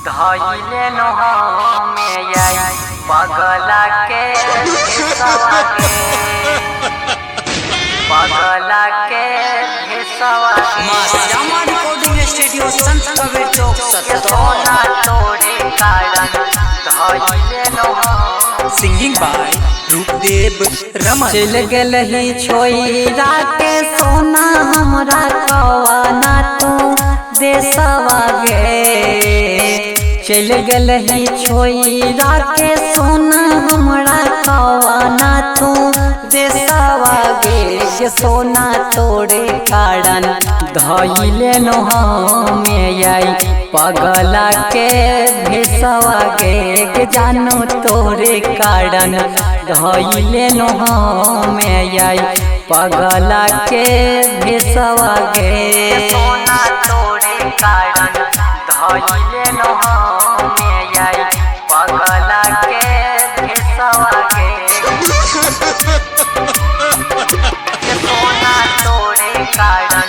धइले नोह में आई पगला के पगला के मास्यामा रिकॉर्डिंग स्टूडियो संत कबीर चौक सोना तोरे कारण धइले नोह सिंगिंग बाय रूपदेव रमन। चल गल ही छोइरा के सोना हमरा कवाना तू देसवा गे। चल गल ही छोइरा के सोना हमरा कवाना तू देसवा गे। के सोना तोरे कारण धइले नोह में आई पगला के भेसवा गे। जानो तोरे कारण धइले नोह में आई पगला के भेसवा गे। सोना तोरे कारण धइले नोह में आई पगला के भेसवा गे। सोना तोरे कारण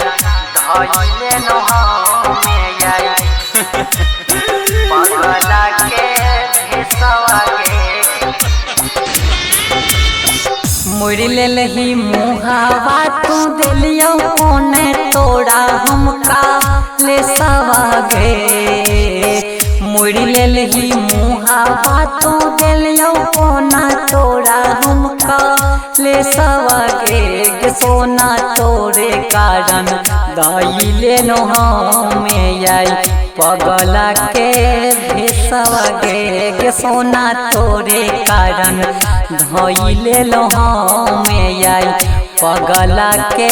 धइले नोह में आई पगला के भेसवा गे। मुड़ लेलही मुहावा तू दिलियो कोने तोड़ा हमका ले सवा गे। मुड़ लेलही मुहावा तू दिलियो कोना तोड़ा हमका ले सवा गे। सोना तोरे कारण धइले नोह में आई पगला के भेसवा गे। सोना तोरे कारण धइले नोह में आई पगला के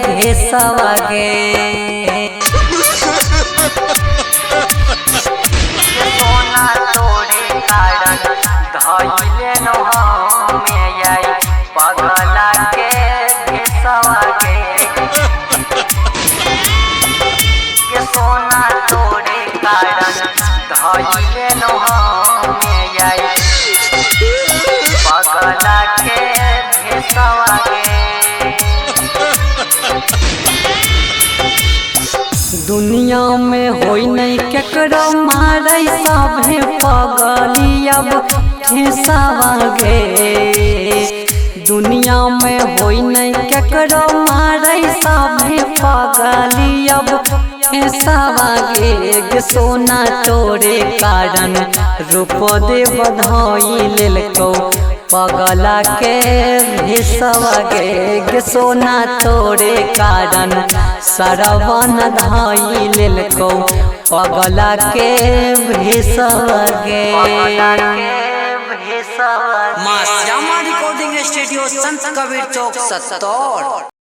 भेसवा गे। सोना तोरे कारण धइले नोह में आई पगला के भेसवा गे। सोना तोरे कारण धइले नोह में आई पगला के भेसवा गे। दुनिया में होई नहीं केकरो मारे सभे पगली अब भेसवा गे। दुनिया में होई नहीं केकरो मारे सभे पगली अब भेसवा गे। सोना तोरे कारण रूप दे बधाई लेलको पगला के भेसवा गे। सोना तोरे कारण सरवन धाई लेलको पगला के भेसवा गे। मास्यामा रिकॉर्डिंग स्टूडियो संत कबीर चौक 70।